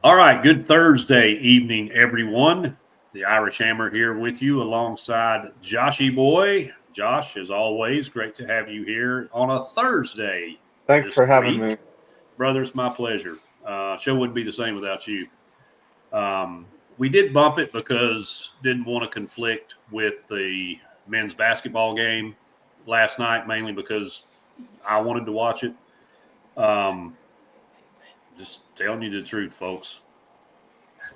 All right, good Thursday evening, everyone. The Irish Hammer here with you alongside Joshyboy. Josh, as always, great to have you here on a Thursday Thanks this for having week. me. Brother, it's my pleasure. Show wouldn't be the same without you. We did bump it because didn't want to conflict with the men's basketball game last night, mainly because I wanted to watch it. Just telling you the truth, folks.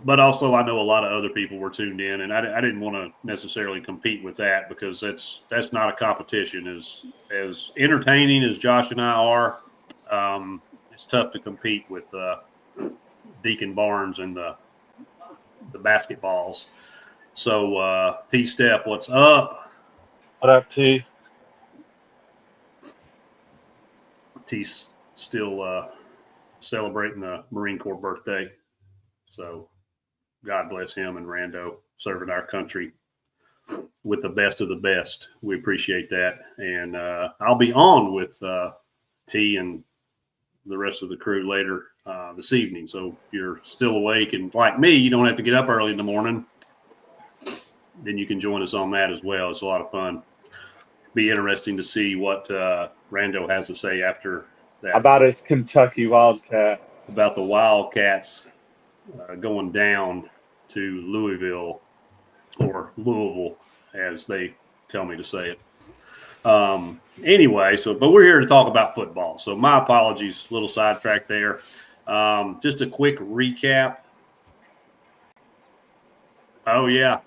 But also, I know a lot of other people were tuned in, and I didn't want to necessarily compete with that because that's not a competition. As entertaining as Josh and I are, it's tough to compete with Deacon Barnes and the basketballs. So, P Step, what's up? What up, T? T's still celebrating the Marine Corps birthday, so God bless him and Rando serving our country with the best of the best. We appreciate that. And I'll be on with T and the rest of the crew later this evening. So if you're still awake and like me, you don't have to get up early in the morning, then you can join us on that as well. It's a lot of fun. Be interesting to see what Rando has to say after that. About his Kentucky Wildcats. About the Wildcats going down to Louisville or Louisville, as they tell me to say it. Anyway, but we're here to talk about football. So my apologies, little sidetrack there. Just a quick recap. Oh yeah,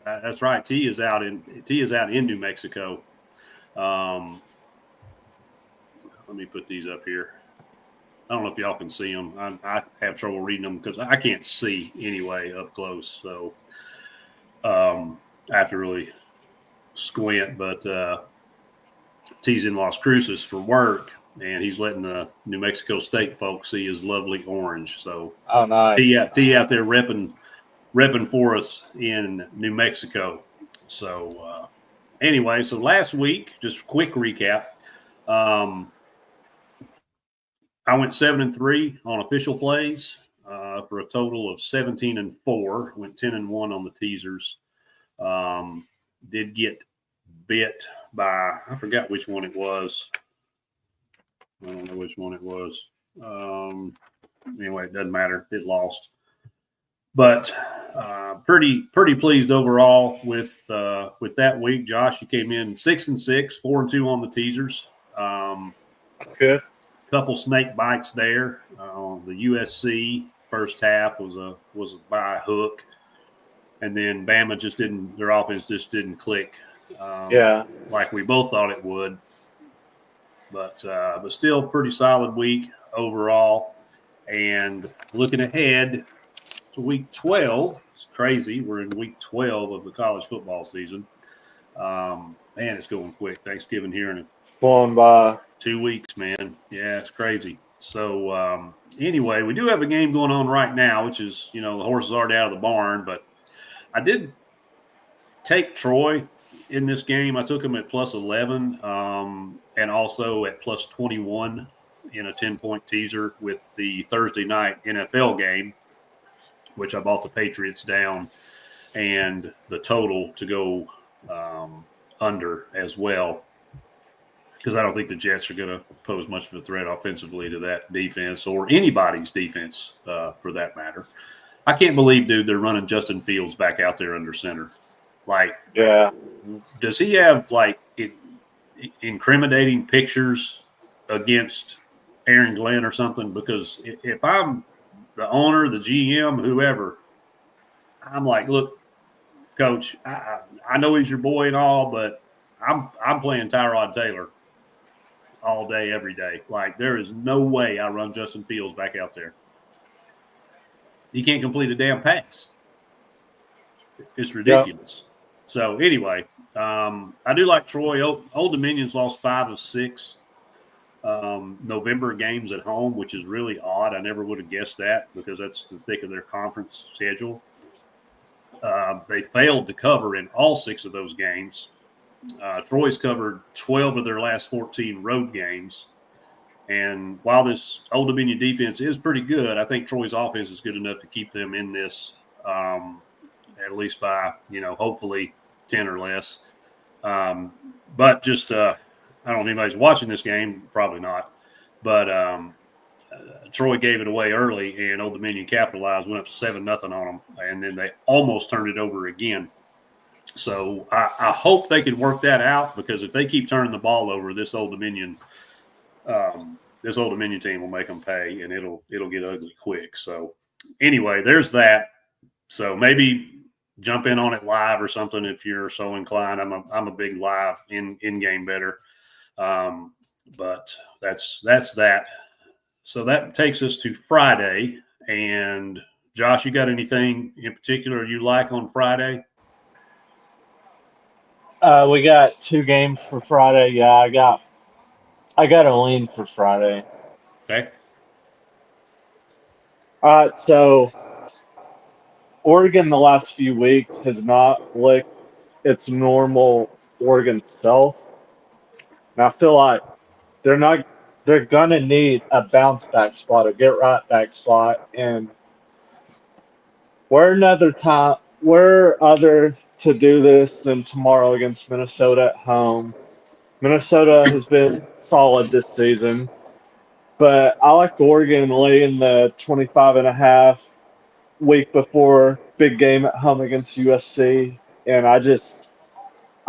that's right. T is out in New Mexico. Let me put these up here. I don't know if y'all can see them. I have trouble reading them because I can't see anyway up close. So I have to really squint. But T's in Las Cruces for work, and he's letting the New Mexico State folks see his lovely orange. So oh, nice. T out there repping for us in New Mexico. So anyway, so last week, just a quick recap. I went 7-3 on official plays for a total of 17-4. Went 10-1 on the teasers. Did get bit by, I forgot which one it was. I don't know which one it was. Anyway, it doesn't matter. It lost. But pretty pleased overall with that week. Josh, you came in 6-6, 4-2 on the teasers. That's good. Couple snake bites there. The USC first half was by a hook, and then Bama their offense just didn't click. Like we both thought it would. But still pretty solid week overall. And looking ahead to week 12, it's crazy. We're in week 12 of the college football season. Man, it's going quick. Thanksgiving here in Going by 2 weeks, man. Yeah, it's crazy. So anyway, we do have a game going on right now, which is, the horse is already out of the barn. But I did take Troy in this game. I took him at plus 11 and also at plus 21 in a 10-point teaser with the Thursday night NFL game, which I bought the Patriots down and the total to go under as well, because I don't think the Jets are going to pose much of a threat offensively to that defense or anybody's defense for that matter. I can't believe, dude, they're running Justin Fields back out there under center. Like, yeah. Does he have, like, incriminating pictures against Aaron Glenn or something? Because if I'm the owner, the GM, whoever, I'm like, look, Coach, I know he's your boy and all, but I'm playing Tyrod Taylor all day, every day. Like, there is no way I run Justin Fields back out there. He can't complete a damn pass. It's ridiculous. Yep. So, anyway, I do like Troy. Old Dominion's lost 5 of 6 November games at home, which is really odd. I never would have guessed that because that's the thick of their conference schedule. They failed to cover in all 6 of those games. Troy's covered 12 of their last 14 road games, And while this Old Dominion defense is pretty good, I think Troy's offense is good enough to keep them in this at least by, hopefully 10 or less. But just I don't know if anybody's watching this game, probably not. But Troy gave it away early, and Old Dominion capitalized, went up 7-0 on them, and then they almost turned it over again. So I hope they can work that out, because if they keep turning the ball over, this Old Dominion team will make them pay, and it'll get ugly quick. So anyway, there's that. So maybe jump in on it live or something if you're so inclined. I'm a big live in-game bettor. But that's that. So that takes us to Friday. And Josh, you got anything in particular you like on Friday? We got 2 games for Friday. Yeah, I got a lean for Friday. Okay. All right, so Oregon the last few weeks has not licked its normal Oregon self. And I feel like they're gonna need a bounce back spot, a get right back spot, and where other to do this than tomorrow against Minnesota at home. Minnesota has been solid this season, but I like Oregon laying the 25.5 week before big game at home against USC, and I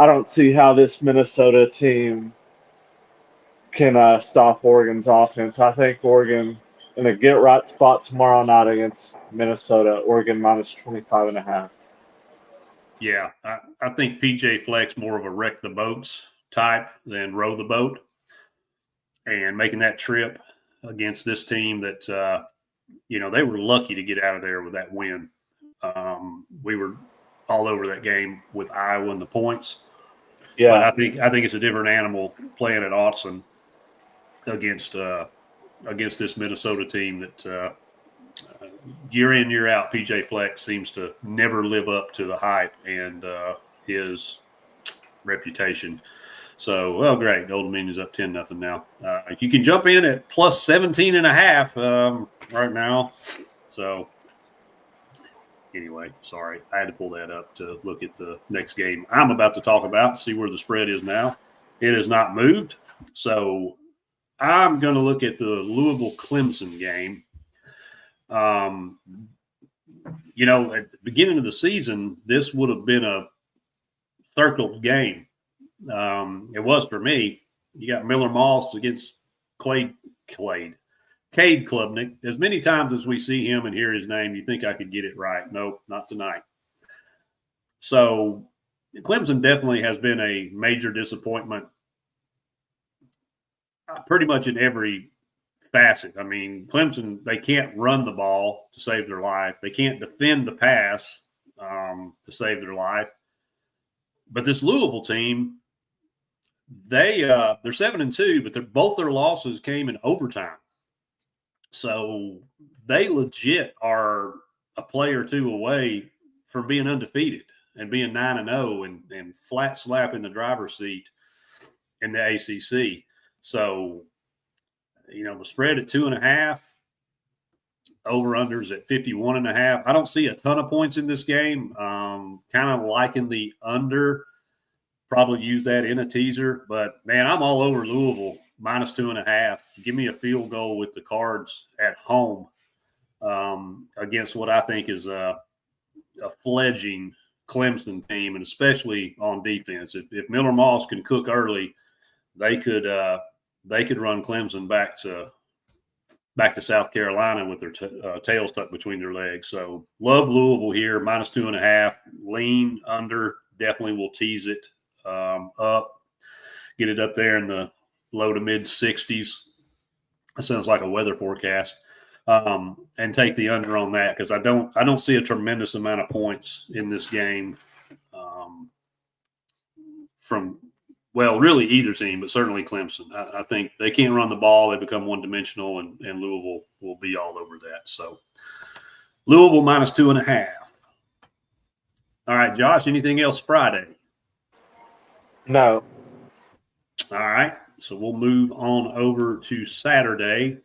don't see how this Minnesota team can stop Oregon's offense. I think Oregon in a get right spot tomorrow night against Minnesota. Oregon minus 25.5. Yeah, I think PJ Fleck's more of a wreck the boats type than row the boat, and making that trip against this team that they were lucky to get out of there with that win. We were all over that game with Iowa and the points. Yeah, but I think it's a different animal playing at Autzen against this Minnesota team that year in, year out, PJ Fleck seems to never live up to the hype and his reputation. So, well, great. Old Dominion's up 10-0 now. You can jump in at plus 17.5 right now. So, anyway, sorry. I had to pull that up to look at the next game I'm about to talk about, see where the spread is now. It has not moved. So, I'm going to look at the Louisville-Clemson game. At the beginning of the season, this would have been a circled game. It was for me. You got Miller Moss against Cade Klubnik. As many times as we see him and hear his name, you think I could get it right. Nope, not tonight. So Clemson definitely has been a major disappointment pretty much in every facet. I mean, Clemson, they can't run the ball to save their life. They can't defend the pass to save their life. But this Louisville team, they're 7-2, but both their losses came in overtime. So they legit are a play or two away from being undefeated and being 9-0 and flat slap in the driver's seat in the ACC. So, the spread at 2.5, over-unders at 51.5. I don't see a ton of points in this game. Kind of liking the under. Probably use that in a teaser. But, man, I'm all over Louisville, minus 2.5. Give me a field goal with the Cards at home against what I think is a fledgling Clemson team, and especially on defense. If Miller Moss can cook early, they could run Clemson back to South Carolina with their tails tucked between their legs. So love Louisville here, minus 2.5. Lean under, definitely will tease it up, get it up there in the low to mid 60s. That sounds like a weather forecast. And take the under on that, because I don't see a tremendous amount of points in this game from really either team, but certainly Clemson. I think they can't run the ball. They become one-dimensional, and Louisville will be all over that. So Louisville minus 2.5. All right, Josh, anything else Friday? No. All right. So we'll move on over to Saturday.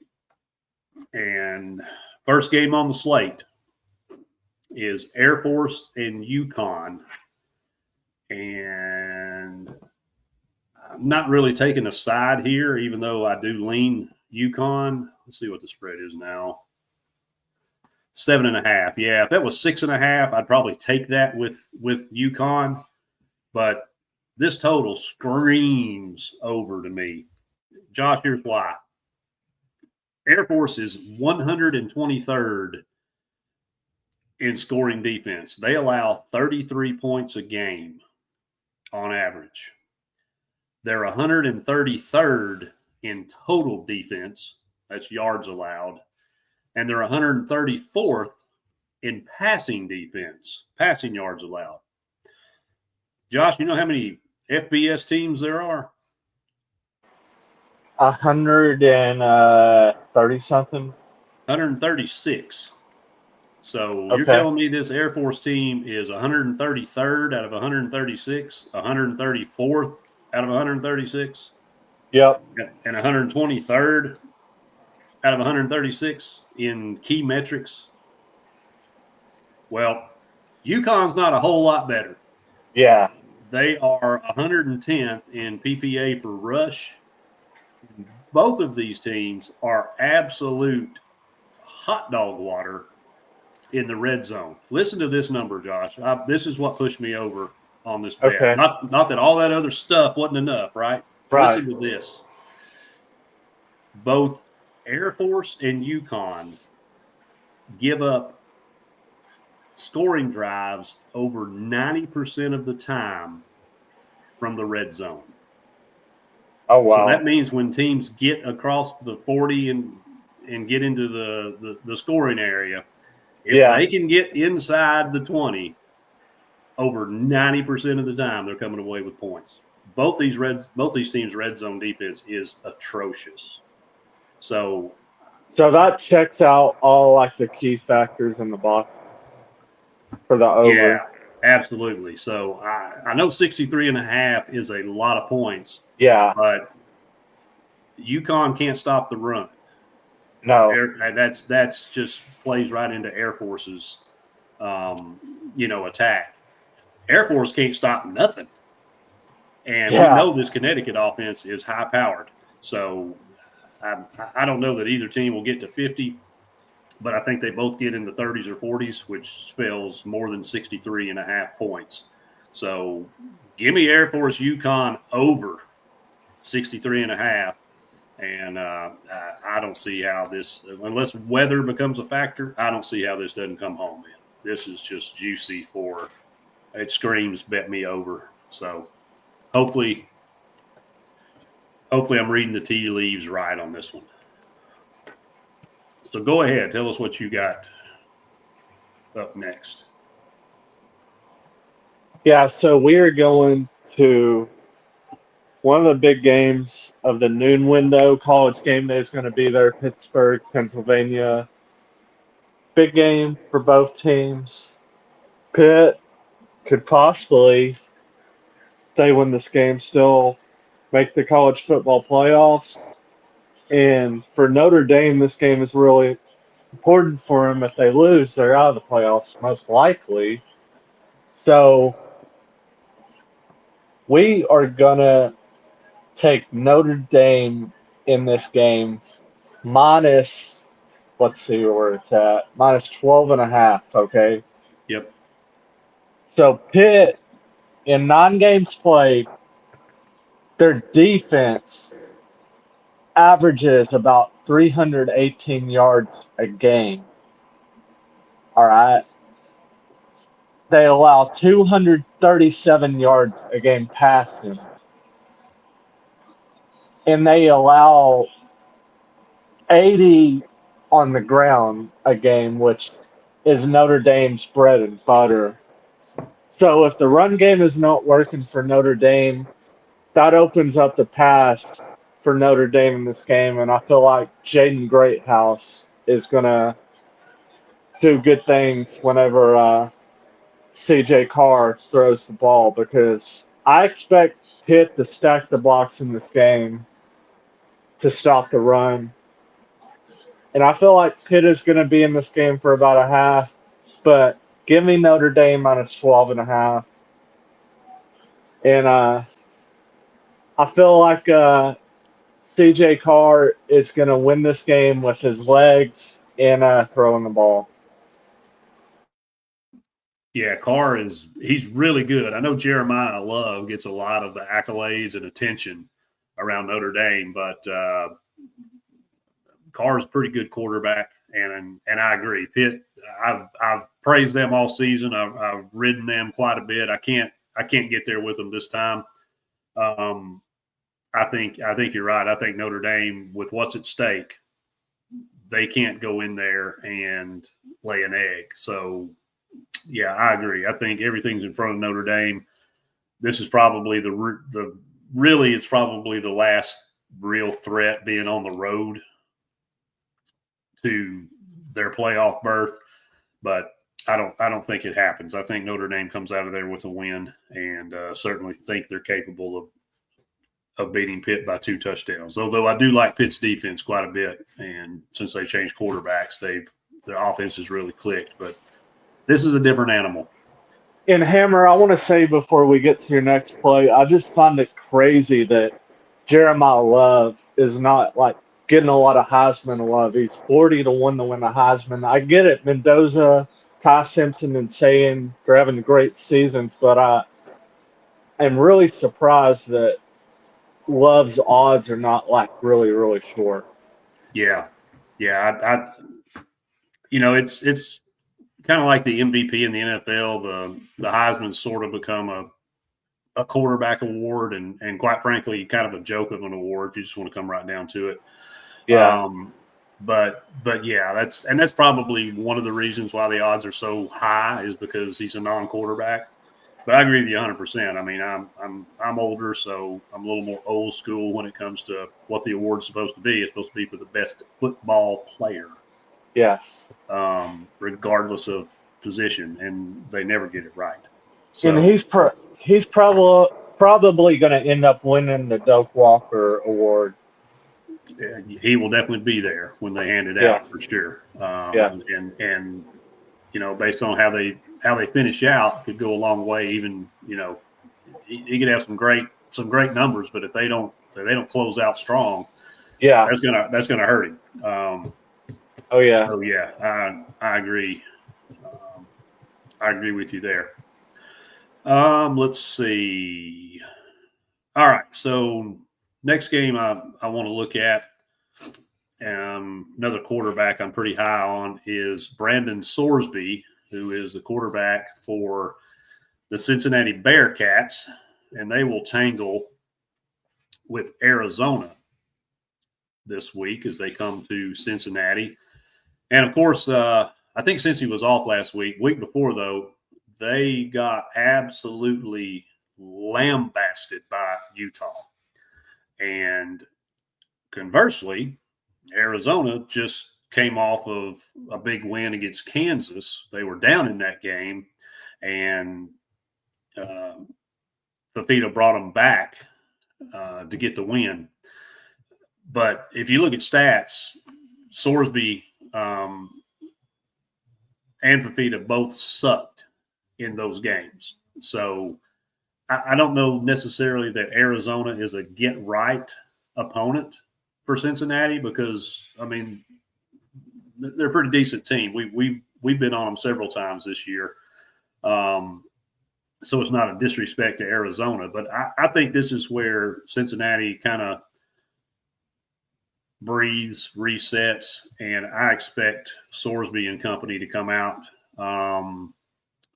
And first game on the slate is Air Force and UConn. And I'm not really taking a side here, even though I do lean UConn. Let's see what the spread is now. 7.5. Yeah, if that was 6.5, I'd probably take that with UConn. But this total screams over to me. Josh, here's why. Air Force is 123rd in scoring defense. They allow 33 points a game on average. They're 133rd in total defense. That's yards allowed. And they're 134th in passing defense, passing yards allowed. Josh, you know how many FBS teams there are? 130 something. 136. So Okay. You're telling me this Air Force team is 133rd out of 136, 134th out of 136? Yep. And 123rd out of 136 in key metrics? Well, UConn's not a whole lot better. Yeah. They are 110th in PPA per rush. Both of these teams are absolute hot dog water in the red zone. Listen to this number, Josh. This is what pushed me over on this bet. Okay. Not that all that other stuff wasn't enough, right? Right. Listen to this. Both Air Force and UConn give up scoring drives over 90% of the time from the red zone. Oh, wow. So that means when teams get across the 40 and get into the scoring area, if they can get inside the 20, over 90% of the time they're coming away with points. Both these teams' red zone defense is atrocious. So that checks out all like the key factors in the boxes for the over. Yeah, absolutely. So I know 63.5 is a lot of points. Yeah. But UConn can't stop the run. No. That's just plays right into Air Force's attack. Air Force can't stop nothing. And we know this Connecticut offense is high powered. So I don't know that either team will get to 50, but I think they both get in the 30s or 40s, which spells more than 63.5 points. So give me Air Force UConn over 63.5. And I don't see how this, unless weather becomes a factor, I don't see how this doesn't come home, man. This is just juicy it screams bet me over. So hopefully I'm reading the tea leaves right on this one. So go ahead. Tell us what you got up next. Yeah, so we're going to one of the big games of the noon window. College game day is going to be there, Pittsburgh, Pennsylvania. Big game for both teams. Pitt could possibly, if they win this game, still make the college football playoffs. And for Notre Dame, this game is really important for them. If they lose, they're out of the playoffs, most likely. So we are going to take Notre Dame in this game minus, let's see where it's at, minus 12.5, okay? Yep. So Pitt, in 9 games played, their defense averages about 318 yards a game. All right? They allow 237 yards a game passing. And they allow 80 on the ground a game, which is Notre Dame's bread and butter. So if the run game is not working for Notre Dame, that opens up the pass for Notre Dame in this game, and I feel like Jaden Greathouse is going to do good things whenever C.J. Carr throws the ball, because I expect Pitt to stack the box in this game. to stop the run. And I feel like Pitt is going to be in this game for about a half, but give me Notre Dame minus 12.5. And I feel like CJ Carr is going to win this game with his legs and throwing the ball. Yeah, Carr he's really good. I know Jeremiah Love gets a lot of the accolades and attention around Notre Dame, but Carr's a pretty good quarterback, and I agree. Pitt, I've praised them all season. I've ridden them quite a bit. I can't get there with them this time. I think you're right. I think Notre Dame, with what's at stake, they can't go in there and lay an egg. So, yeah, I agree. I think everything's in front of Notre Dame. This is probably it's probably the last real threat being on the road to their playoff berth, but I don't think it happens. I think Notre Dame comes out of there with a win, and certainly think they're capable of beating Pitt by 2 touchdowns. Although I do like Pitt's defense quite a bit, and since they changed quarterbacks, their offense has really clicked. But this is a different animal. And Hammer, I want to say before we get to your next play, I just find it crazy that Jeremiah Love is not like getting a lot of Heisman love. He's 40-1 to win the Heisman. I get it, Mendoza, Ty Simpson, and Sayin, they're having great seasons, but I am really surprised that Love's odds are not like really, really short. Yeah. It's kind of like the MVP in the NFL. The Heisman's sort of become a quarterback award, and quite frankly, kind of a joke of an award if you just want to come right down to it. Yeah. But yeah, that's probably one of the reasons why the odds are so high, is because he's a non-quarterback. But I agree with you 100%. I mean, I'm older, so I'm a little more old school when it comes to what the award's supposed to be. It's supposed to be for the best football player. Yes. Regardless of position, and they never get it right. So, and he's probably going to end up winning the Doak Walker Award. He will definitely be there when they hand it out for sure. Yes. And based on how they finish out, could go a long way. Even he could have some great numbers, but if they don't close out strong, that's gonna hurt him. Oh yeah. So yeah, I agree. I agree with you there. Let's see. All right, so next game I want to look at, another quarterback I'm pretty high on is Brandon Sorsby, who is the quarterback for the Cincinnati Bearcats, and they will tangle with Arizona this week as they come to Cincinnati. And, of course, I think since he was off last week before, though, they got absolutely lambasted by Utah. And conversely, Arizona just came off of a big win against Kansas. They were down in that game, and Fafita brought them back to get the win. But if you look at stats, Sorsby and Fafita both sucked in those games. So I don't know necessarily that Arizona is a get-right opponent for Cincinnati, because, I mean, they're a pretty decent team. We've been on them several times this year. So it's not a disrespect to Arizona, but I think this is where Cincinnati kind of breathes, resets, and I expect Sorsby and company to come out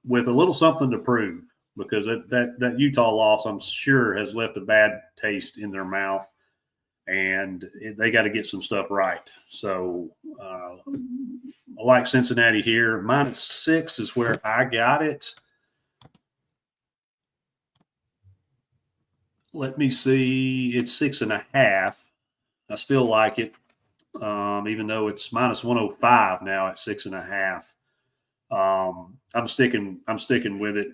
with a little something to prove, because that Utah loss, I'm sure, has left a bad taste in their mouth, and they got to get some stuff right. So I like Cincinnati here. -6 is where I got it. Let me see. It's 6.5. I still like it, even though it's -105 now at 6.5. I'm sticking with it.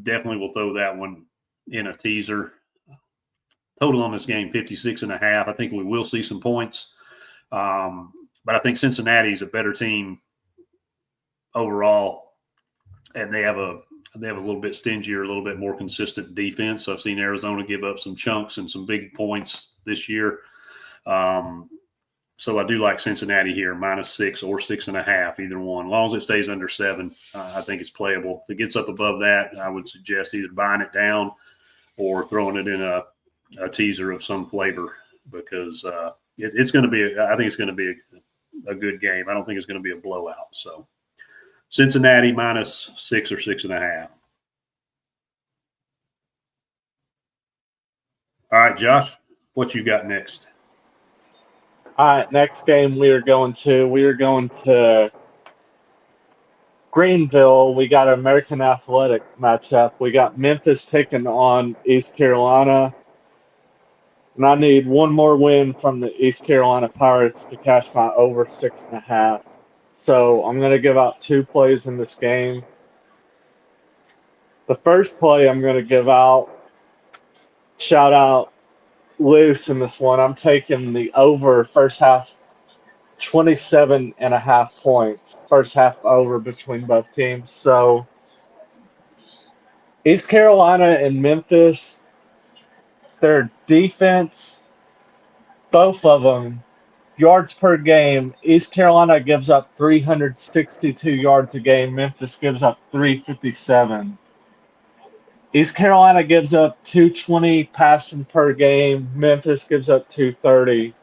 Definitely will throw that one in a teaser. Total on this game, 56.5. I think we will see some points. But I think Cincinnati is a better team overall, and they have a little bit stingier, a little bit more consistent defense. I've seen Arizona give up some chunks and some big points this year. So I do like Cincinnati here, -6 or 6.5, either one. As long as it stays under 7, I think it's playable. If it gets up above that, I would suggest either buying it down or throwing it in a teaser of some flavor, because it's going to be. I think it's going to be a good game. I don't think it's going to be a blowout. So Cincinnati -6 or 6.5. All right, Josh, what you got next? All right, next game we are going to Greenville. We got an American Athletic matchup. We got Memphis taking on East Carolina. And I need one more win from the East Carolina Pirates to cash my over 6.5. So I'm going to give out 2 plays in this game. The first play I'm going to give out, shout out loose in this one. I'm taking the over first half, 27.5 points. First half over between both teams. So East Carolina and Memphis, their defense, both of them, yards per game, East Carolina gives up 362 yards a game. Memphis gives up 357. East Carolina gives up 220 passing per game. Memphis gives up 230.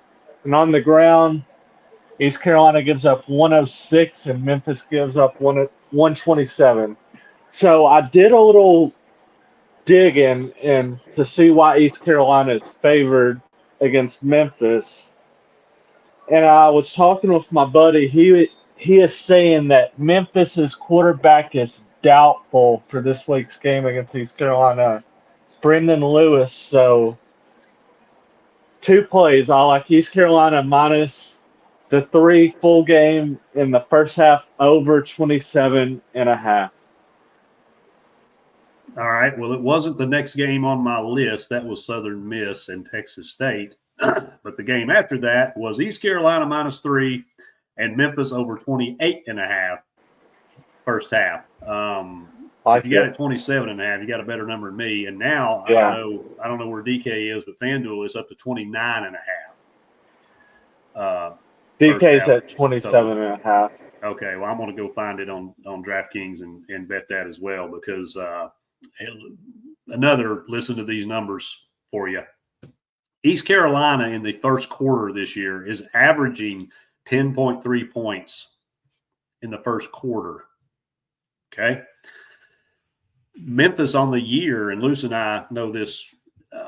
And on the ground, East Carolina gives up 106 and Memphis gives up 127. So I did a little digging and to see why East Carolina is favored against Memphis. And I was talking with my buddy. He is saying that Memphis's quarterback is doubtful for this week's game against East Carolina, Brendan Lewis. So 2 plays. I like East Carolina minus the 3 full game in the first half over 27.5. All right. Well, it wasn't the next game on my list. That was Southern Miss and Texas State. But the game after that was East Carolina -3 and Memphis over 28.5 first half. So if you got it 27.5, you got a better number than me. And now I don't know where DK is, but FanDuel is up to 29.5. DK's at 27.5. Okay, well, I'm going to go find it on DraftKings and bet that as well, because listen to these numbers for you. East Carolina in the first quarter this year is averaging 10.3 points in the first quarter. Okay. Memphis on the year, and Luce and I know this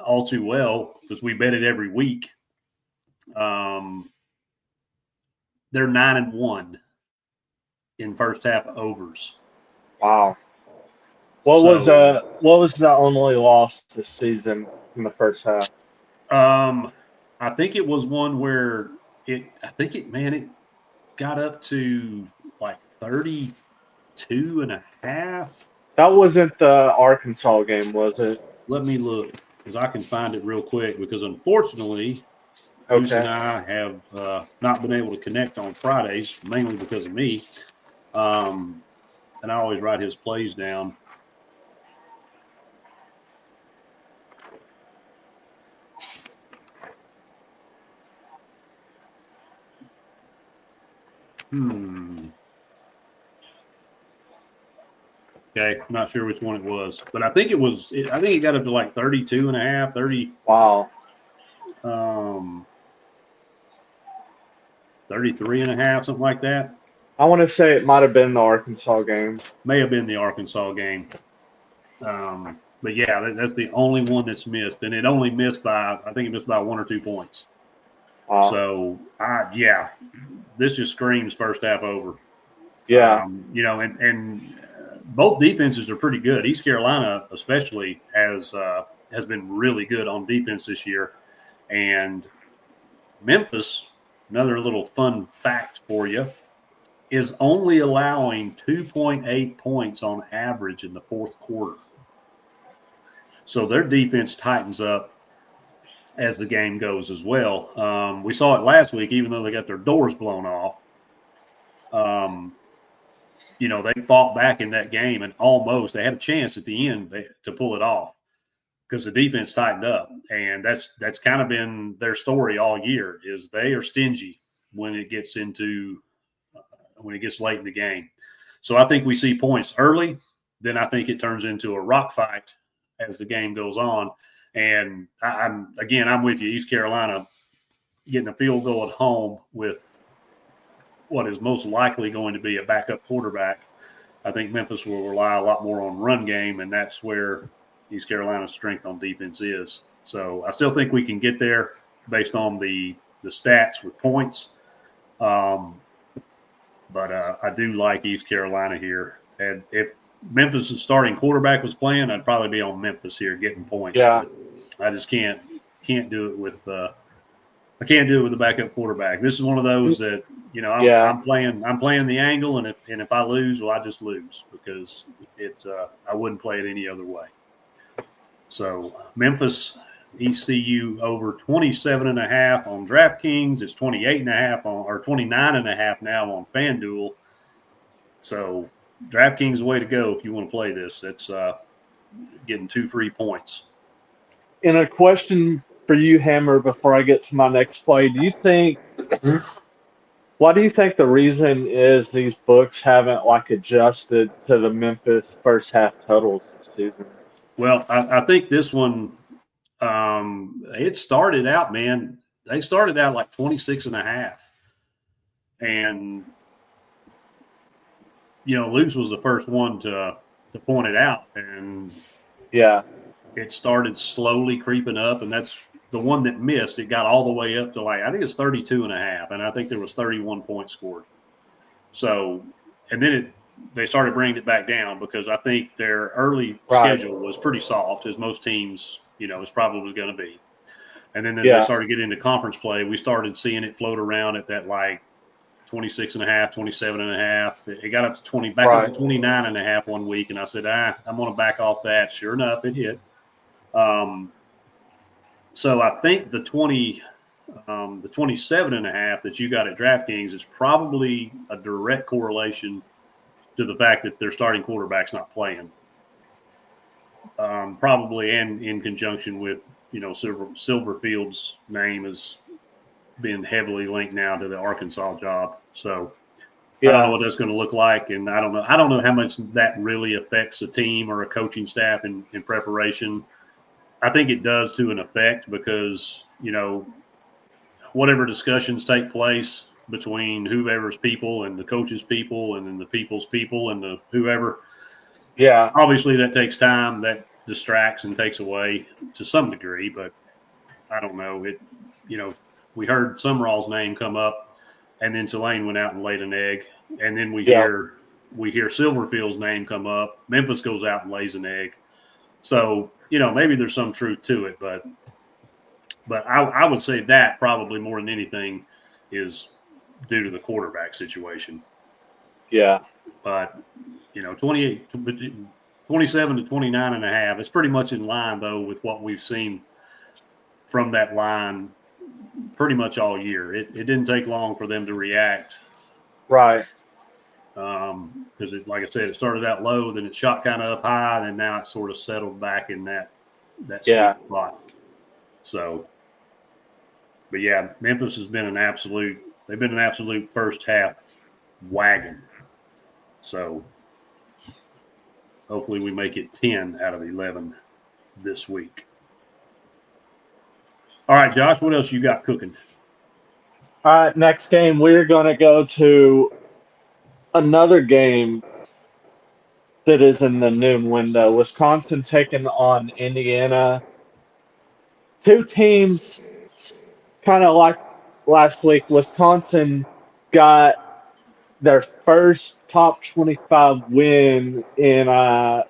all too well because we bet it every week. They're 9-1 in first half overs. Wow. What was the only loss this season in the first half? I think it was one where it got up to like 32.5. That wasn't the Arkansas game, was it? Let me look, because I can find it real quick, because unfortunately, Bruce and I have not been able to connect on Fridays, mainly because of me. And I always write his plays down. Okay, I'm not sure which one it was, but I think it got up to like 32.5, 30. Wow. 33.5, something like that. I want to say it might have been the Arkansas game. May have been the Arkansas game. But yeah, that's the only one that's missed, and it only missed by 1 or 2 points. Wow. So this just screams first half over. Yeah. And both defenses are pretty good. East Carolina especially has been really good on defense this year, and Memphis, another little fun fact for you, is only allowing 2.8 points on average in the fourth quarter. So their defense tightens up as the game goes as well. We saw it last week, even though they got their doors blown off. They fought back in that game and almost they had a chance at the end to pull it off because the defense tightened up, and that's kind of been their story all year. Is they are stingy when it gets late in the game. So I think we see points early. Then I think it turns into a rock fight as the game goes on. And I'm with you. East Carolina getting a field goal at home with what is most likely going to be a backup quarterback. I think Memphis will rely a lot more on run game, and that's where East Carolina's strength on defense is. So I still think we can get there based on the stats with points. But I do like East Carolina here. And if Memphis' starting quarterback was playing, I'd probably be on Memphis here getting points. Yeah. But I just can't do it with the backup quarterback. This is one of those that I'm playing the angle, and if I lose, well, I just lose because I wouldn't play it any other way. So Memphis ECU over 27.5 on DraftKings. It's 28.5 or 29.5 now on FanDuel. So DraftKings is the way to go if you want to play this. It's getting 2 free points. And a question for you, Hammer, before I get to my next play. Why do you think the reason is these books haven't adjusted to the Memphis first half totals this season? Well, I think this one, it started out, man. They started out like 26.5. And, Luce was the first one to point it out. And yeah, it started slowly creeping up. And that's the one that missed. It got all the way up to I think it's 32.5. And I think there was 31 points scored. So, and then they started bringing it back down because I think their early schedule was pretty soft, as most teams, is probably going to be. And then as they started getting into conference play, we started seeing it float around at that 26.5, 27.5. It got up to up to 29.5 one week, and I said, I'm going to back off that. Sure enough, it hit. So I think the 27.5 that you got at DraftKings is probably a direct correlation to the fact that their starting quarterback's not playing. Probably and in conjunction with, Silverfield's name has been heavily linked now to the Arkansas job. So I don't know what that's going to look like. And I don't know how much that really affects a team or a coaching staff in preparation. I think it does to an effect because, whatever discussions take place between whoever's people and the coach's people and then the people's people and the whoever. Yeah. Obviously that takes time, that distracts and takes away to some degree, but I don't know. We heard Summerall's name come up and then Tulane went out and laid an egg. And then we hear Silverfield's name come up. Memphis goes out and lays an egg. So, maybe there's some truth to it, but I would say that probably more than anything is due to the quarterback situation. Yeah. But, 27 to 29.5, it's pretty much in line, though, with what we've seen from that line pretty much all year. It didn't take long for them to react. Right. Because, like I said, it started out low, then it shot kind of up high, and now it's sort of settled back in that sweet spot. So, but yeah, Memphis has been an absolute first half wagon. So, hopefully we make it 10 out of 11 this week. All right, Josh, what else you got cooking? All right, next game, we're going to go to another game that is in the noon window. Wisconsin taking on Indiana. Two teams, kind of like last week. Wisconsin got their first top 25 win in, I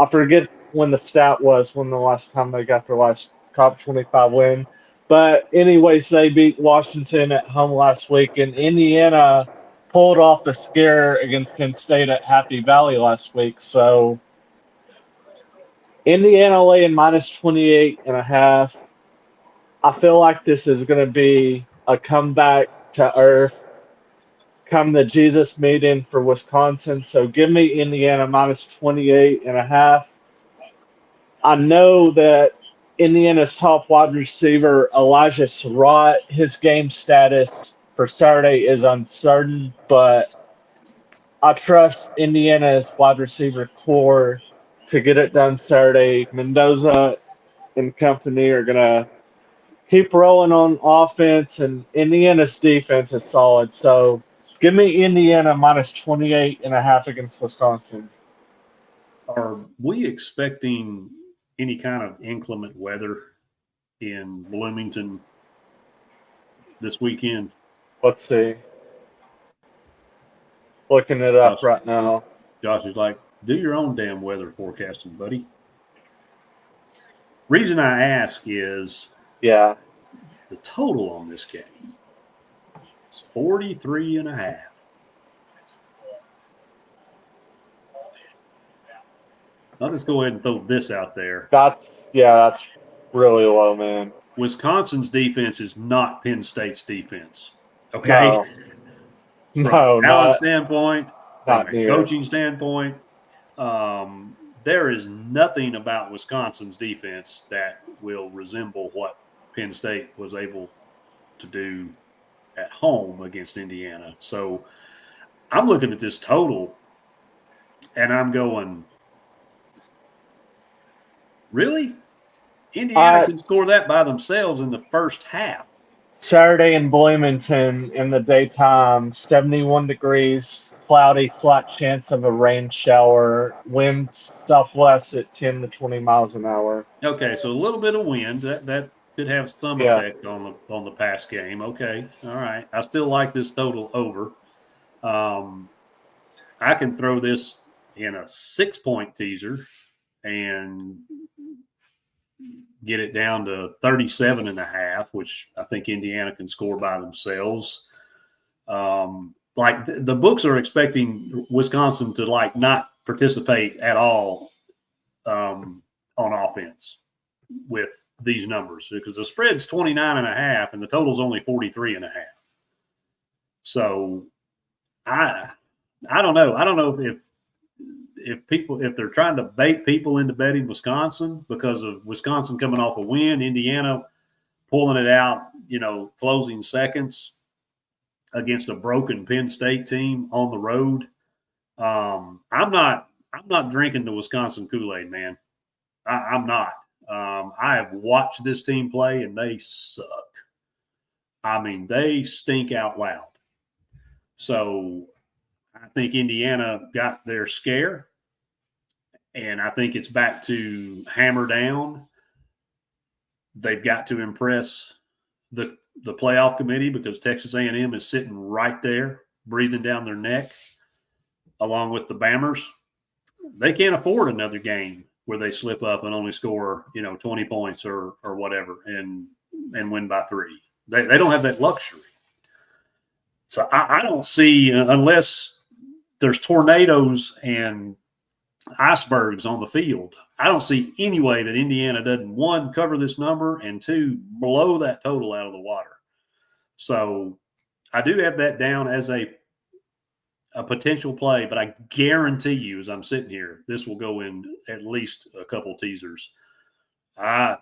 forget when the stat was, when the last time they got their last top 25 win. But anyways, they beat Washington at home last week, and Indiana pulled off the scare against Penn State at Happy Valley last week. So Indiana laying minus 28.5. I feel like this is going to be a comeback to earth, come the Jesus meeting for Wisconsin. So give me Indiana minus 28.5. I know that Indiana's top wide receiver, Elijah Surratt, his game status for Saturday is uncertain, but I trust Indiana's wide receiver core to get it done Saturday. Mendoza and company are going to keep rolling on offense, and Indiana's defense is solid. So give me Indiana minus 28.5 against Wisconsin. Are we expecting any kind of inclement weather in Bloomington this weekend? Let's see. Looking it up Josh, right now. Josh is like, do your own damn weather forecasting, buddy. Reason I ask is Yeah. the total on this game is 43.5. I'll just go ahead and throw this out there. That's really low, man. Wisconsin's defense is not Penn State's defense. Okay? No. From No, a talent not standpoint, from a near. coaching standpoint, there is nothing about Wisconsin's defense that will resemble what Penn State was able to do at home against Indiana. So I'm looking at this total and I'm going, really? Indiana can score that by themselves in the first half. Saturday in Bloomington in the daytime, 71 degrees, cloudy, slight chance of a rain shower, winds southwest at 10 to 20 miles an hour. Okay, so a little bit of wind that could have some effect on the pass game. Okay, all right. I still like this total over. I can throw this in a 6-point teaser and get it down to 37.5, which I think Indiana can score by themselves. Like the books are expecting Wisconsin to like not participate at all on offense with these numbers because the spread's 29.5 and the total's only 43.5. So I don't know. I don't know if they're trying to bait people into betting Wisconsin because of Wisconsin coming off a win, Indiana pulling it out, closing seconds against a broken Penn State team on the road. I'm not drinking the Wisconsin Kool-Aid, man. I'm not. I have watched this team play and they suck. I mean, they stink out loud. So I think Indiana got their scare. And I think it's back to hammer down. They've got to impress the playoff committee because Texas A&M is sitting right there, breathing down their neck, along with the Bammers. They can't afford another game where they slip up and only score, 20 points or whatever and win by 3. They don't have that luxury. So I don't see, unless there's tornadoes and icebergs on the field, I don't see any way that Indiana doesn't, 1, cover this number, and 2, blow that total out of the water. So I do have that down as a potential play, but I guarantee you, as I'm sitting here, this will go in at least a couple teasers. I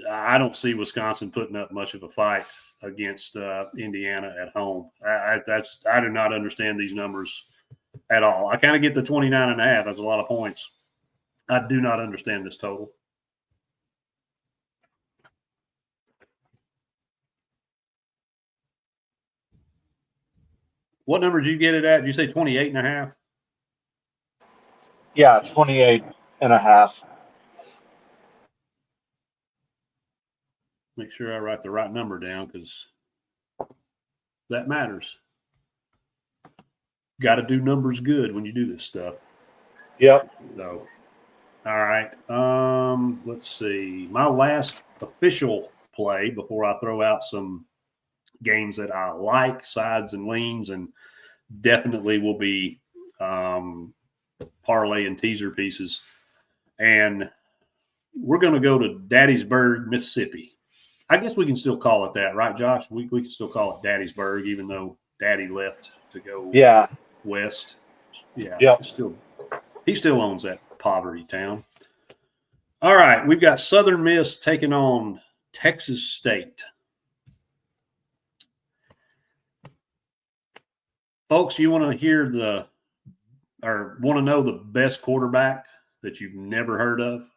don't see Wisconsin putting up much of a fight against Indiana at home. I do not understand these numbers at all. I kind of get the 29.5. That's a lot of points. I do not understand this total. What number did you get it at? Did you say 28.5? Yeah, 28.5. Make sure I write the right number down because that matters. Got to do numbers good when you do this stuff. Yep. So, all right. Let's see. My last official play before I throw out some games that I like, sides and leans, and definitely will be parlay and teaser pieces. And we're going to go to Daddy'sburg, Mississippi. I guess we can still call it that, right, Josh? We can still call it Daddy'sburg, even though Daddy left to go Yeah. west. Yeah, Yep. he still owns that poverty town. All right, we've got Southern Miss taking on Texas State. Folks, you want to hear want to know the best quarterback that you've never heard of?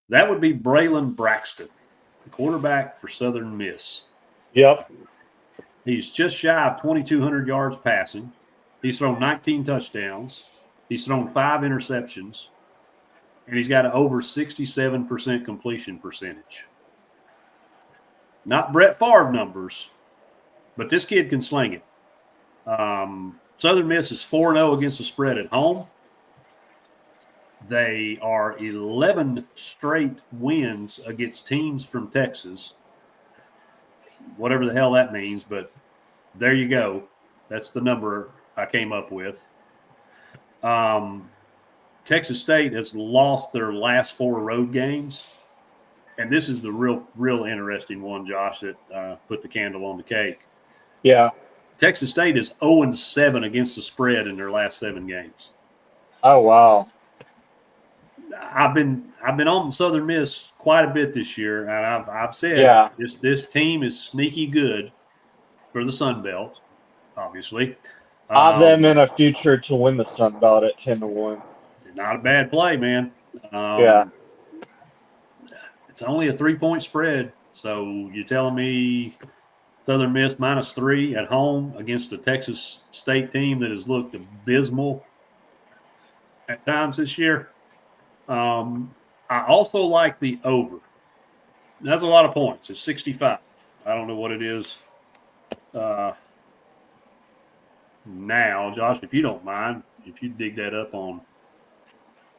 That would be Braylon Braxton, the quarterback for Southern Miss. Yep. He's just shy of 2,200 yards passing. He's thrown 19 touchdowns. He's thrown 5 interceptions. And he's got an over 67% completion percentage. Not Brett Favre numbers, but this kid can sling it. Southern Miss is 4-0 against the spread at home. They are 11 straight wins against teams from Texas. Whatever the hell that means, but there you go. That's the number I came up with. Texas State has lost their last 4 road games. And this is the real interesting one, Josh, that put the candle on the cake. Yeah. Texas State is 0-7 against the spread in their last 7 games. Oh, wow. I've been on Southern Miss quite a bit this year, and I've said this team is sneaky good for the Sun Belt, obviously. I have them in a future to win the Sun Belt at 10-1. Not a bad play, man. Yeah. It's only a 3-point spread, so you're telling me Southern Miss -3 at home against a Texas State team that has looked abysmal at times this year. I also like the over. That's a lot of points. It's 65. I don't know what it is now. Josh, if you don't mind, if you dig that up on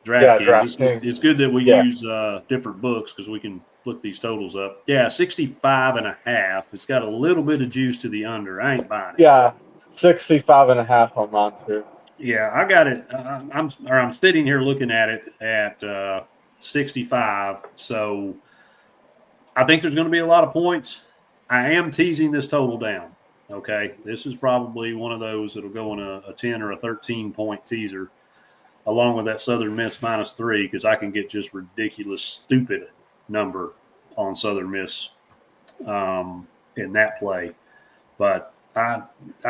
DraftKings. It's good that we use different books because we can look these totals up. Yeah, 65.5. It's got a little bit of juice to the under. I ain't buying it. Yeah, 65.5 on mine too. Yeah, I got it. I'm sitting here looking at it at 65. So I think there's going to be a lot of points. I am teasing this total down. Okay, this is probably one of those that'll go in a 10 or a 13-point teaser, along with that Southern Miss -3, because I can get just ridiculous, stupid number on Southern Miss in that play. But I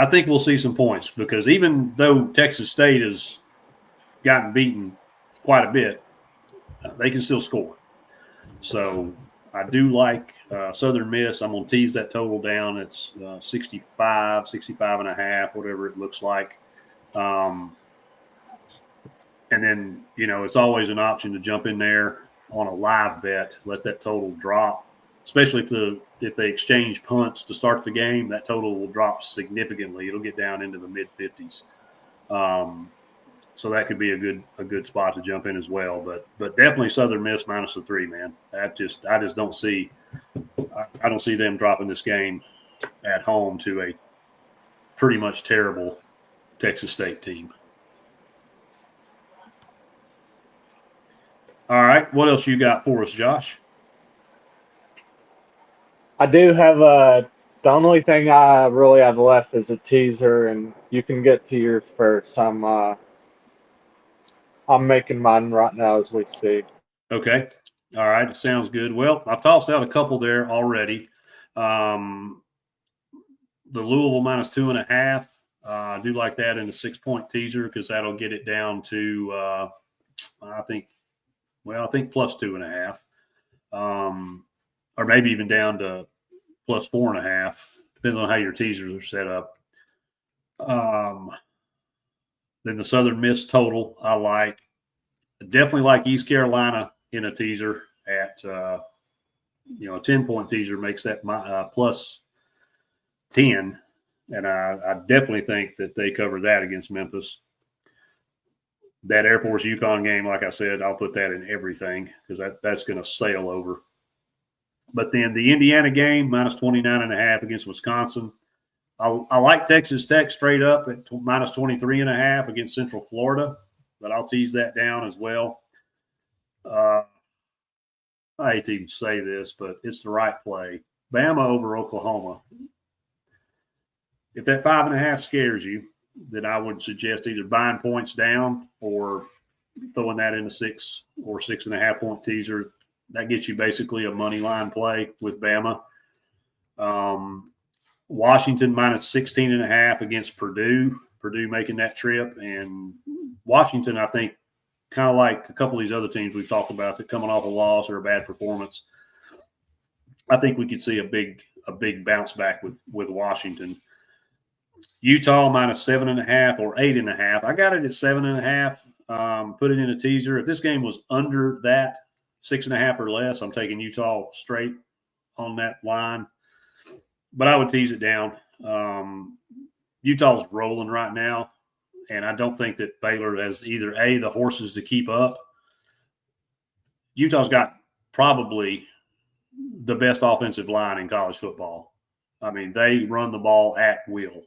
think we'll see some points because even though Texas State has gotten beaten quite a bit, they can still score. So I do like Southern Miss. I'm going to tease that total down. It's 65.5, whatever it looks like. And then, it's always an option to jump in there on a live bet, let that total drop, especially if they exchange punts to start the game, that total will drop significantly. It'll get down into the mid-50s. So that could be a good spot to jump in as well. But definitely Southern Miss -3, man. I just don't see I don't see them dropping this game at home to a pretty much terrible Texas State team. All right, what else you got for us, Josh? I do have the only thing I really have left is a teaser, and you can get to yours first. I'm making mine right now as we speak. Okay. All right. Sounds good. Well, I've tossed out a couple there already. The Louisville -2.5. I do like that in a 6-point teaser because that'll get it down to, I think +2.5. Or maybe even down to +4.5. Depends on how your teasers are set up. Then the Southern Miss total, I like. Definitely like East Carolina in a teaser at, a 10-point teaser makes that +10. And I definitely think that they cover that against Memphis. That Air Force UConn game, like I said, I'll put that in everything because that's going to sail over. But then the Indiana game, -29.5 against Wisconsin. I like Texas Tech straight up at -23.5 against Central Florida, but I'll tease that down as well. I hate to even say this, but it's the right play. Bama over Oklahoma. If that 5.5 scares you, then I would suggest either buying points down or throwing that in a 6 or 6.5 point teaser. That gets you basically a money line play with Bama. Washington minus 16.5 against Purdue. Purdue making that trip. And Washington, I think, kind of like a couple of these other teams we've talked about that coming off a loss or a bad performance, I think we could see a big bounce back with Washington. Utah minus 7.5 or 8.5. I got it at 7.5. Put it in a teaser. If this game was under that 6.5 or less, I'm taking Utah straight on that line. But I would tease it down. Utah's rolling right now, and I don't think that Baylor has either the horses to keep up. Utah's got probably the best offensive line in college football. I mean, they run the ball at will.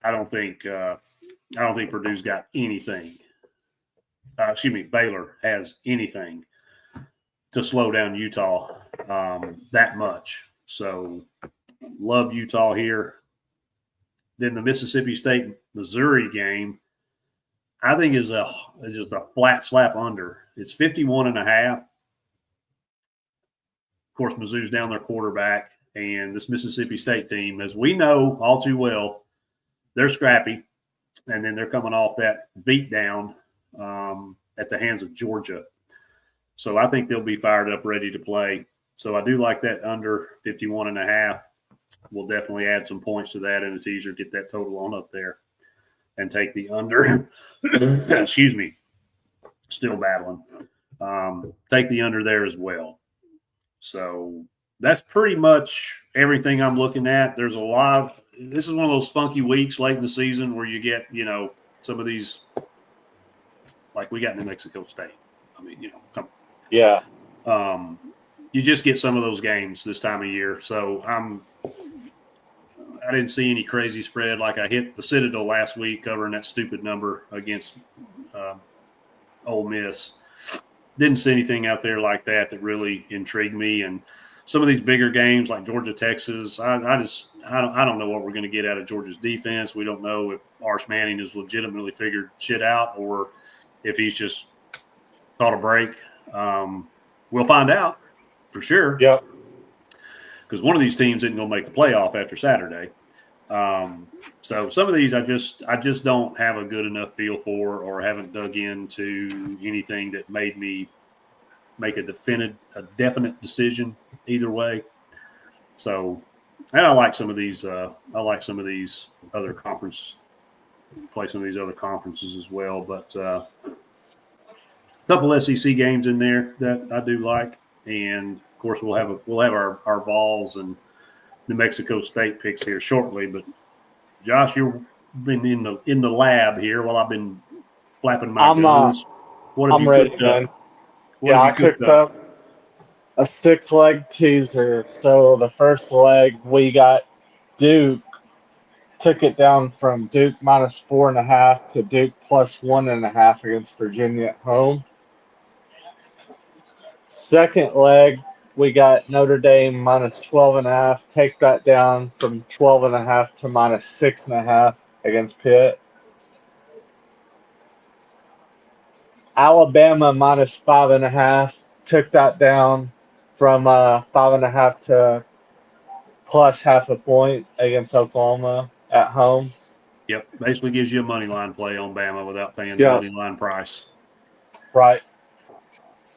I don't think Purdue's got anything. Baylor has anything to slow down Utah that much. So, love Utah here. Then the Mississippi State Missouri game, I think is just a flat slap under. It's 51.5. Of course, Mizzou's down their quarterback, and this Mississippi State team, as we know all too well, they're scrappy, and then they're coming off that beatdown at the hands of Georgia. So I think they'll be fired up, ready to play. So I do like that under 51.5. We'll definitely add some points to that in a teaser, get that total on up there, and take the under. Excuse me. Still battling. Take the under there as well. So that's pretty much everything I'm looking at. There's a lot. This is one of those funky weeks late in the season where you get, some of these, like we got New Mexico State. I mean, come on. Yeah. You just get some of those games this time of year. So I didn't see any crazy spread. Like I hit the Citadel last week covering that stupid number against Ole Miss. Didn't see anything out there like that really intrigued me. And some of these bigger games like Georgia, Texas, I don't know what we're going to get out of Georgia's defense. We don't know if Arch Manning has legitimately figured shit out or if he's just caught a break. We'll find out for sure. Yep. Because one of these teams isn't going to make the playoff after Saturday. So some of these I just don't have a good enough feel for or haven't dug into anything that made me make a definite decision either way. So, and I like some of these other conferences as well. But a couple SEC games in there that I do like, and of course we'll have our Vols and New Mexico State picks here shortly. But Josh, you've been in the lab here while I've been flapping my gums. What have you cooked up? I cooked up a 6-leg teaser. So the first leg we got Duke, took it down from Duke minus 4.5 to Duke plus 1.5 against Virginia at home. Second leg, we got Notre Dame minus 12.5. Take that down from 12.5 to minus 6.5 against Pitt. Alabama minus 5.5. Took that down from 5.5 to plus 0.5 point against Oklahoma at home. Yep, basically gives you a money line play on Bama without paying the money line price. Right.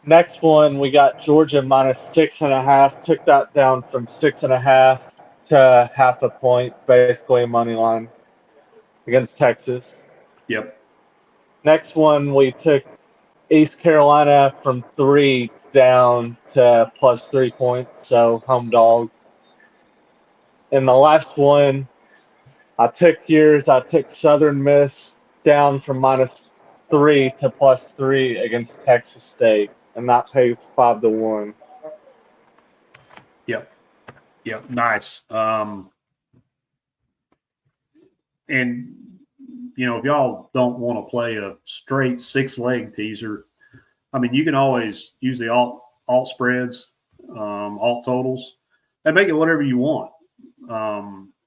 Next one, we got Georgia minus 6.5. Took that down from 6.5 to 0.5 point, basically a money line against Texas. Yep. Next one, we took East Carolina from 3 down to plus 3 points, so home dog. And the last one, I took Southern Miss down from minus 3 to plus 3 against Texas State, and that pays 5-1. Yep. Nice. And if y'all don't want to play a straight 6-leg teaser, I mean, you can always use the alt spreads, alt totals, and make it whatever you want.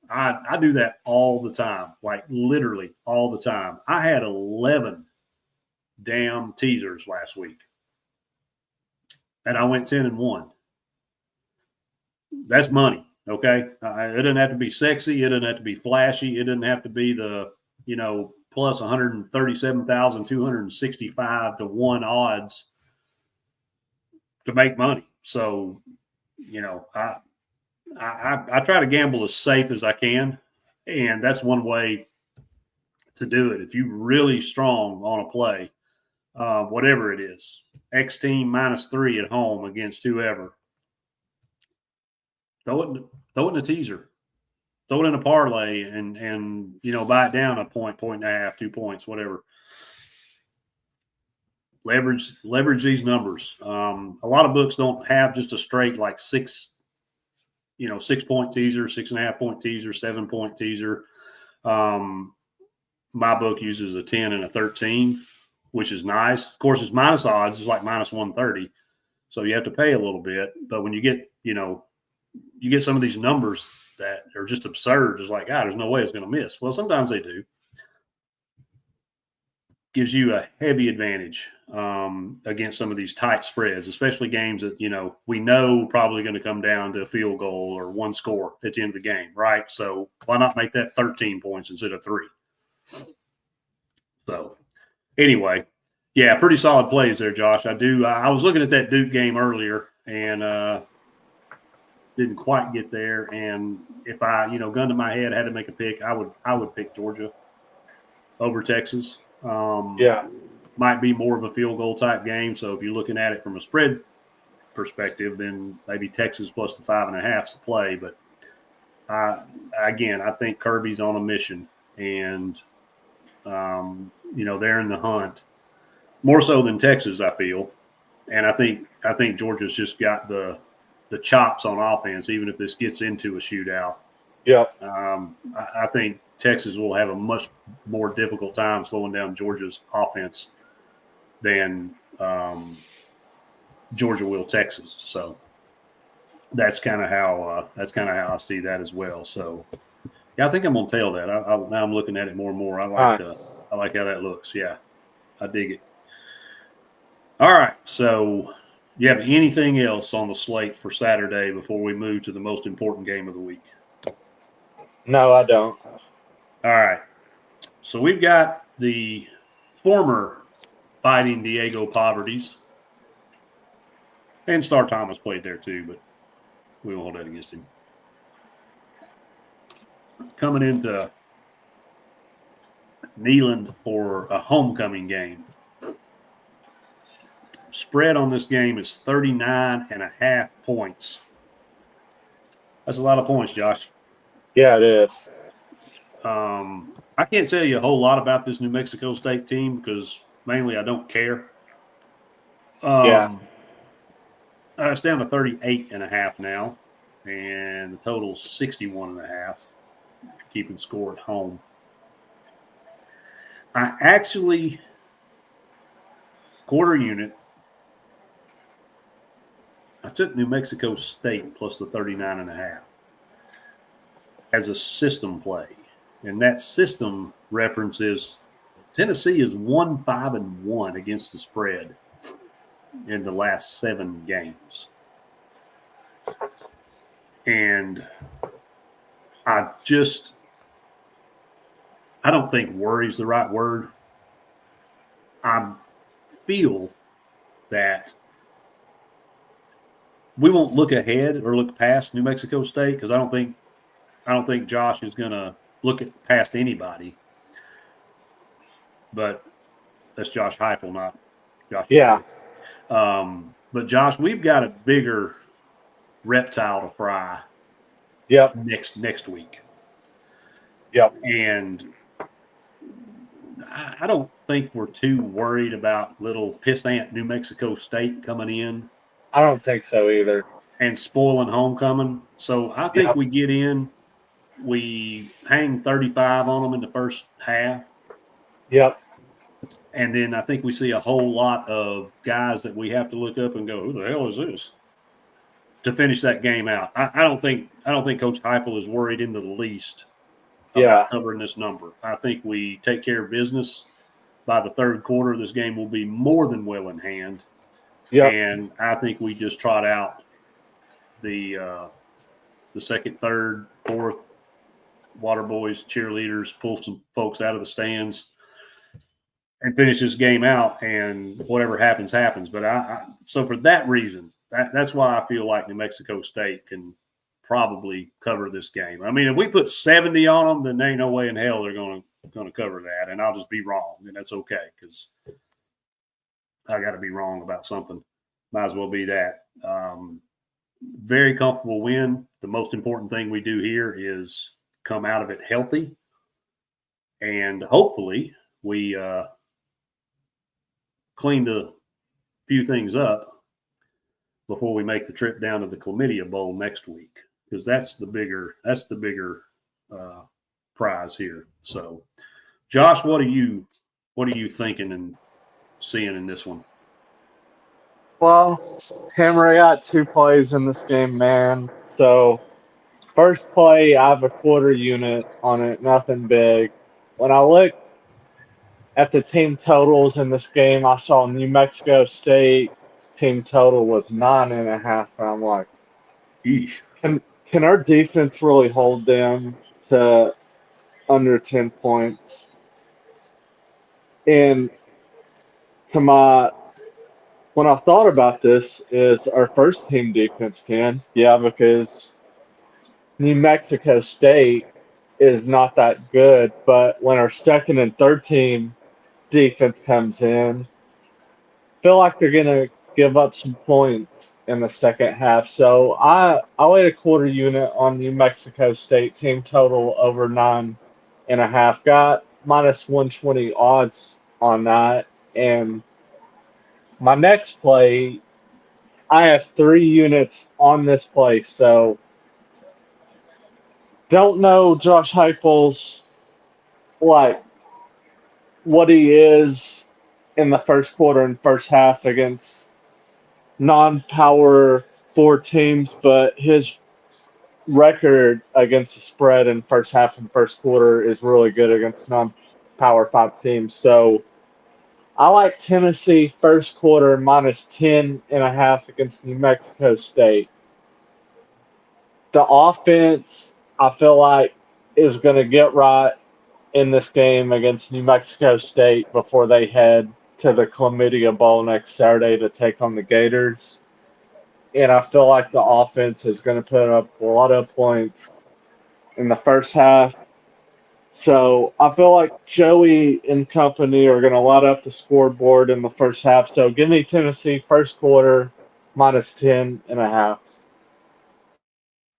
I do that all the time, like literally all the time. I had 11 damn teasers last week, and I went 10-1. That's money, okay? It doesn't have to be sexy. It doesn't have to be flashy. It doesn't have to be the plus 137,265 to 1 odds to make money. So, I try to gamble as safe as I can, and that's one way to do it. If you're really strong on a play, whatever it is, X team -3 at home against whoever, throw it in a teaser, throw it in a parlay, and buy it down a point and a half, 2 points, whatever. Leverage these numbers. A lot of books don't have just a straight like 6-point teaser, 6.5-point teaser, 7-point teaser. My book uses a 10 and a 13, which is nice. Of course, it's minus odds. It's like -130. So you have to pay a little bit. But when you get some of these numbers that are just absurd, it's like, there's no way it's going to miss. Well, sometimes they do. Gives you a heavy advantage against some of these tight spreads, especially games that, we know probably going to come down to a field goal or one score at the end of the game, right? So why not make that 13 points instead of 3? So anyway, yeah, pretty solid plays there, Josh. I was looking at that Duke game earlier and didn't quite get there. And if I, gun to my head, had to make a pick, I would pick Georgia over Texas. Might be more of a field goal type game. So if you're looking at it from a spread perspective, then maybe Texas plus the 5.5 is the play. But I think Kirby's on a mission, and they're in the hunt more so than Texas, I feel. And I think Georgia's just got the chops on offense, even if this gets into a shootout. Yeah. I think Texas will have a much more difficult time slowing down Georgia's offense than Georgia will Texas. So that's kind of how I see that as well. So yeah, I think I'm gonna tail that. Now I'm looking at it more and more. I like how that looks. Yeah, I dig it. All right, so you have anything else on the slate for Saturday before we move to the most important game of the week? No, I don't. All right. So we've got the former Fighting Diego Poverties. And Star Thomas played there too, but we won't hold that against him. Coming into Neyland for a homecoming game. Spread on this game is 39.5 points. That's a lot of points, Josh. Yeah, it is. I can't tell you a whole lot about this New Mexico State team because mainly I don't care. It's down to 38.5 now, and the total is 61.5. Keeping score at home. I actually quarter unit. I took New Mexico State plus the 39.5 as a system play. And that system reference is Tennessee is 1-5-1 against the spread in the last 7 games. And I don't think worry is the right word. I feel that we won't look ahead or look past New Mexico State because I don't think Josh is going to look past anybody. But that's Josh Heupel, not Josh. Yeah. But Josh, we've got a bigger reptile to fry. Yep. Next week. Yep. And I don't think we're too worried about little pissant New Mexico State coming in. I don't think so either. And spoiling homecoming. So I think we get in, we hang 35 on them in the first half. Yep. And then I think we see a whole lot of guys that we have to look up and go, who the hell is this? To finish that game out. I don't think Coach Heupel is worried in the least about covering this number. I think we take care of business. By the third quarter, this game will be more than well in hand. Yep. And I think we just trot out the second, third, fourth, water boys, cheerleaders, pull some folks out of the stands and finish this game out, and whatever happens, happens. But so for that reason, that's why I feel like New Mexico State can probably cover this game. I mean, if we put 70 on them, then there ain't no way in hell they're going to cover that, and I'll just be wrong, and that's okay because I got to be wrong about something. Might as well be that. Very comfortable win. The most important thing we do here is come out of it healthy, and hopefully we cleaned a few things up before we make the trip down to the Chlamydia Bowl next week, because that's the bigger prize here. So, Josh, what are you thinking and seeing in this one? Well, Hammer, I got 2 plays in this game, man. So, first play, I have a quarter unit on it, nothing big. When I look at the team totals in this game, I saw New Mexico State team total was 9.5, and I'm like, Eesh. Can our defense really hold them to under 10 points? And when I thought about this, is our first team defense can? Yeah, because New Mexico State is not that good, but when our second and third team defense comes in, I feel like they're gonna give up some points in the second half. So I laid a quarter unit on New Mexico State team total over 9.5. Got minus 120 odds on that. And my next play, I have 3 units on this play. So don't know Josh Heupel's like what he is in the first quarter and first half against non-power 4 teams, but his record against the spread in first half and first quarter is really good against non-power 5 teams. So I like Tennessee first quarter minus 10.5 against New Mexico State. The offense, I feel like, is going to get right in this game against New Mexico State before they head to the Chlamydia Bowl next Saturday to take on the Gators. And I feel like the offense is going to put up a lot of points in the first half. So I feel like Joey and company are going to light up the scoreboard in the first half. So give me Tennessee first quarter minus 10.5.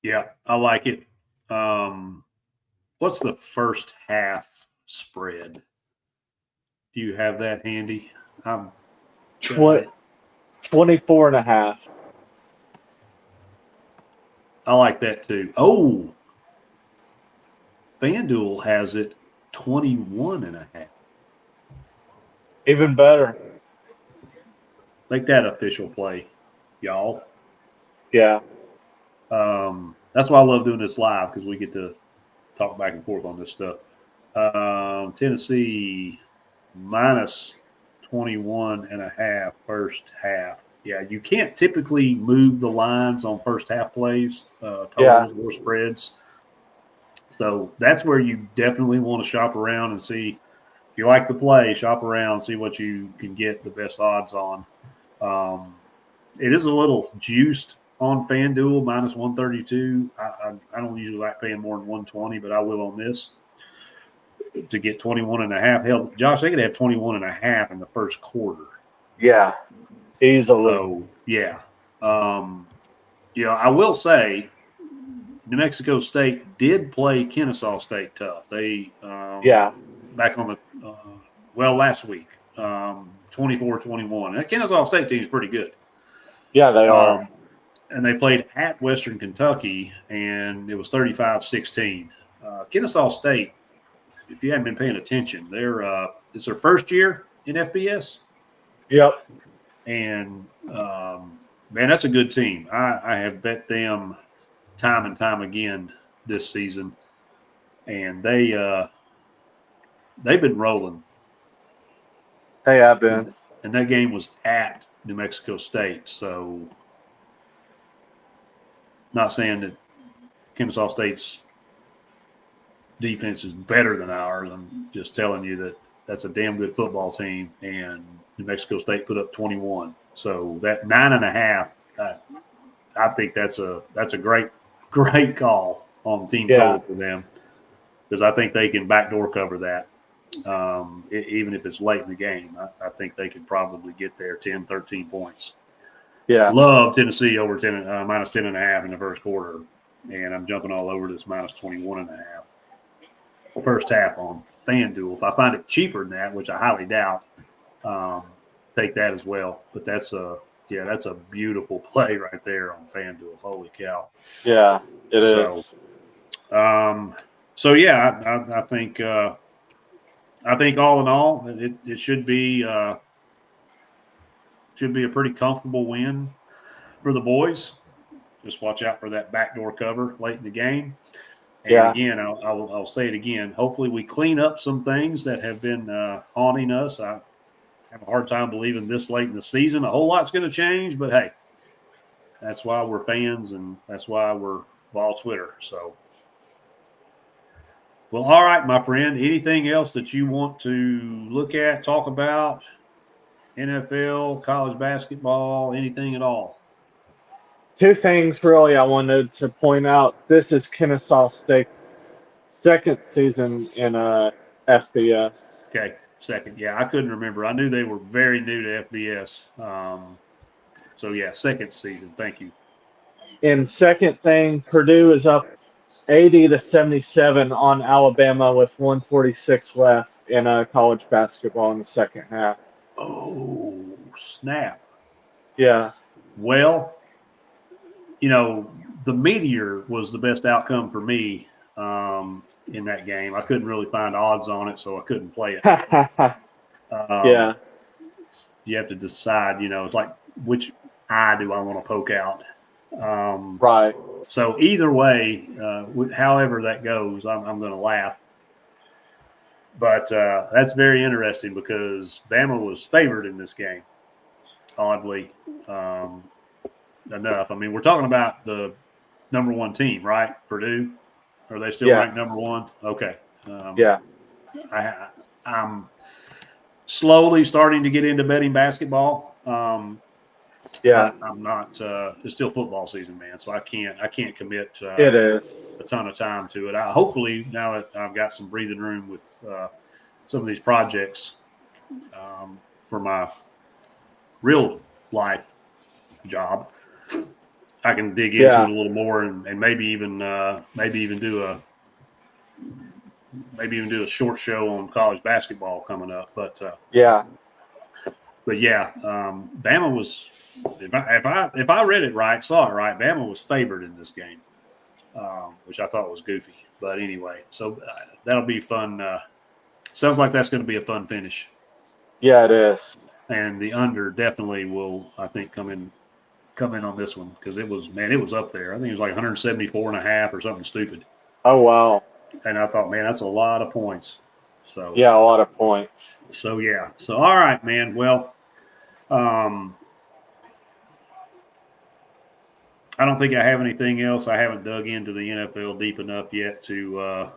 Yeah, I like it. What's the first half spread? Do you have that handy? 24.5. I like that too. Oh, FanDuel has it 21.5. Even better. Make that official play, y'all. Yeah. That's why I love doing this live, because we get to talk back and forth on this stuff. Tennessee minus 21.5 first half. Yeah, you can't typically move the lines on first half plays, totals or spreads. So that's where you definitely want to shop around and see if you like the play. Shop around, see what you can get the best odds on. It is a little juiced on FanDuel, minus 132. I don't usually like paying more than 120, but I will on this to get 21.5. Hell, Josh, they could have 21.5 in the first quarter. Yeah, easily. So, yeah. I will say New Mexico State did play Kennesaw State tough. They back on the last week, 24-21. That Kennesaw State team is pretty good. Yeah, they are. And they played at Western Kentucky, and it was 35-16. Kennesaw State, if you haven't been paying attention, it's their first year in FBS. Yep. And man, that's a good team. I have bet them time and time again this season, and they've been rolling. They have been. And that game was at New Mexico State, so not saying that Kennesaw State's defense is better than ours. I'm just telling you that that's a damn good football team, and New Mexico State put up 21. So that 9.5, I think that's a great call on team total for them, because I think they can backdoor cover that. Even if it's late in the game, I think they could probably get there 10, 13 points. Yeah. Love Tennessee over 10, minus 10.5 in the first quarter, and I'm jumping all over this minus 21.5. First half on FanDuel. If I find it cheaper than that, which I highly doubt, take that as well. But that's a beautiful play right there on FanDuel. Holy cow! Yeah, it is. So yeah, I think all in all, it should be a pretty comfortable win for the boys. Just watch out for that backdoor cover late in the game. And again, I'll say it again. Hopefully, we clean up some things that have been haunting us. I have a hard time believing this late in the season a whole lot's going to change. But hey, that's why we're fans, and that's why we're Ball Twitter. So, well, all right, my friend. Anything else that you want to look at, talk about? NFL, college basketball, anything at all? Two things really I wanted to point out. This is Kennesaw State's second season in FBS. Okay, second. Yeah, I couldn't remember. I knew they were very new to FBS. So, yeah, second season. Thank you. And second thing, Purdue is up 80-77 on Alabama with 146 left in college basketball in the second half. Oh, snap. Yeah. Well, the Meteor was the best outcome for me in that game. I couldn't really find odds on it, so I couldn't play it. Yeah. You have to decide, it's like, which eye do I want to poke out? Right. So either way, however that goes, I'm going to laugh. But that's very interesting because Bama was favored in this game, oddly enough. I mean, we're talking about the number one team, right? Purdue. Are they still ranked number one? Okay. Yeah. I'm slowly starting to get into betting basketball. Yeah. But I'm not. It's still football season, man. So I can't commit. It is a ton of time to it. Hopefully now that I've got some breathing room with some of these projects for my real life job, I can dig into it a little more and maybe even do a short show on college basketball coming up. But Bama was, if I read it right, saw it right, Bama was favored in this game, which I thought was goofy. But anyway, so that'll be fun. Sounds like that's going to be a fun finish. Yeah, it is. And the under definitely will, I think, come in on this one because it was up there. I think it was like 174.5 or something stupid. Oh, wow. And I thought, man, that's a lot of points. So yeah, a lot of points. So yeah. So all right, man. Well, I don't think I have anything else. I haven't dug into the NFL deep enough yet to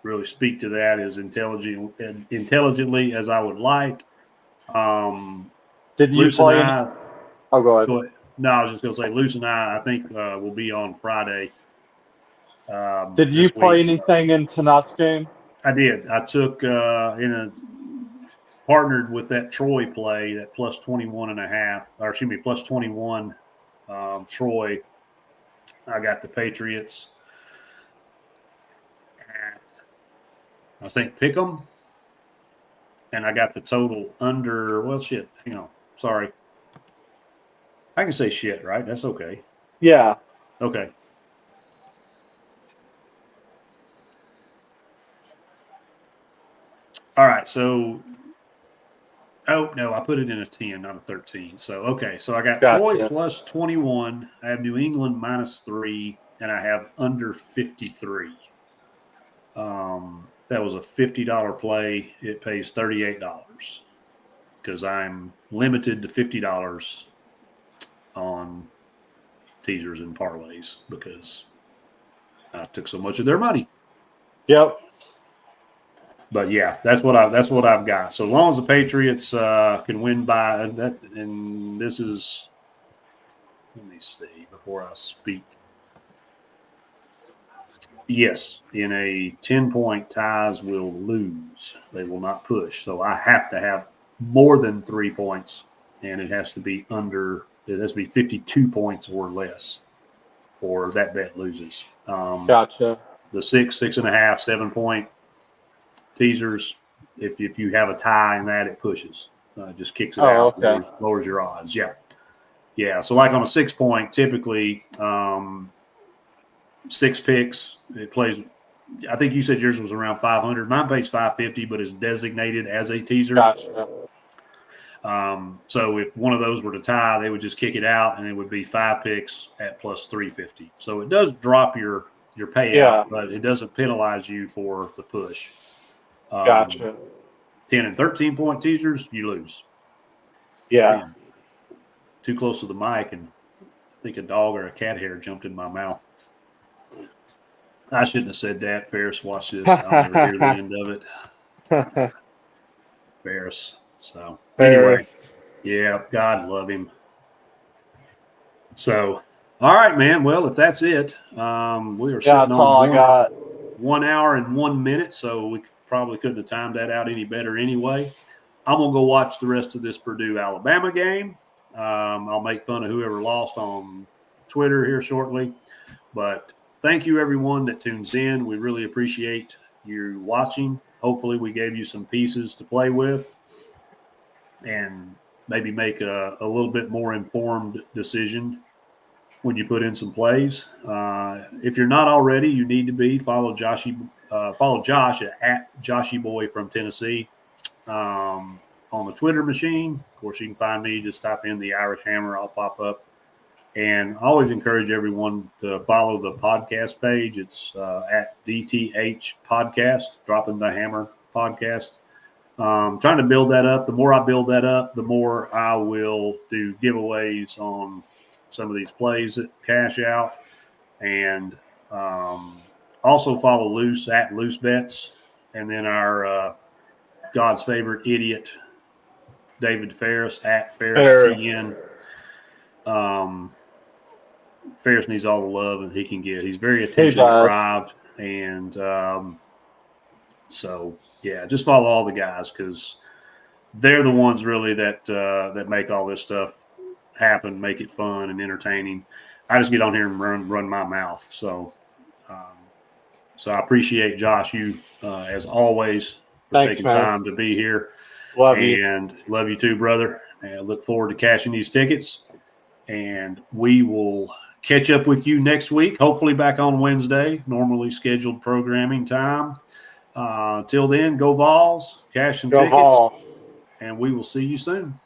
really speak to that as intelligently as I would like. Did you Luce play? and I, oh, go ahead. go ahead. No, I was just going to say, Luce and I think will be on Friday. Did you play anything in tonight's game? I did. I took partnered with that Troy play, that plus 21.5, or excuse me, plus 21 Troy. I got the Patriots at, I think, pick 'em. And I got the total under, well, shit, hang on. Sorry. I can say shit, right? That's okay. Yeah. Okay. All right, so oh no, I put it in a 10, not a 13. So okay, so I got Troy Gotcha. plus 21. I have New England minus 3, and I have under 53. That was a $50 play. It pays $38 because I'm limited to $50 on teasers and parlays because I took so much of their money. Yep. But yeah, that's what I've got. So long as the Patriots can win by that, and this is, let me see before I speak. Yes, in a 10-point ties will lose. They will not push. So I have to have more than 3 points, and it has to be 52 points or less, or that bet loses. Gotcha. The 6.5, 7-point teasers, if you have a tie in that, it pushes. Just kicks it out, Okay. lowers your odds. Yeah. So like on a 6-point, typically 6 picks, it plays. I think you said yours was around 500. Mine pays 550, but is designated as a teaser. Gotcha. So if one of those were to tie, they would just kick it out, and it would be 5 picks at plus 350. So it does drop your payout, but it doesn't penalize you for the push. Gotcha. 10 and 13-point teasers, you lose. Yeah. Man, too close to the mic, and I think a dog or a cat hair jumped in my mouth. I shouldn't have said that. Ferris, watch this. I'll never hear the end of it. Ferris. So anyway, yeah, God love him. So, all right, man. Well, if that's it, we are sitting on 1 hour and 1 minute, so we probably couldn't have timed that out any better anyway. I'm going to go watch the rest of this Purdue-Alabama game. I'll make fun of whoever lost on Twitter here shortly. But thank you, everyone that tunes in. We really appreciate you watching. Hopefully we gave you some pieces to play with and maybe make a little bit more informed decision when you put in some plays. If you're not already, you need to be. Follow Josh at Joshyboy from Tennessee on the Twitter machine. Of course, you can find me. Just type in the Irish Hammer. I'll pop up. And I always encourage everyone to follow the podcast page. It's at DTH Podcast, Dropping the Hammer Podcast. Trying to build that up. The more I build that up, the more I will do giveaways on some of these plays that cash out. And also follow Loose at Loose Bets. And then our God's favorite idiot, David Ferris at Ferris TN. Ferris needs all the love that he can get. He's very attention deprived. And so, yeah, just follow all the guys because they're the ones really that make all this stuff happen, make it fun and entertaining. I just get on here and run my mouth. So I appreciate, Josh, you as always for taking time to be here. Love you too, brother. And look forward to cashing these tickets. And we will catch up with you next week, hopefully back on Wednesday, normally scheduled programming time. Till then, go Vols, cash some tickets, and we will see you soon.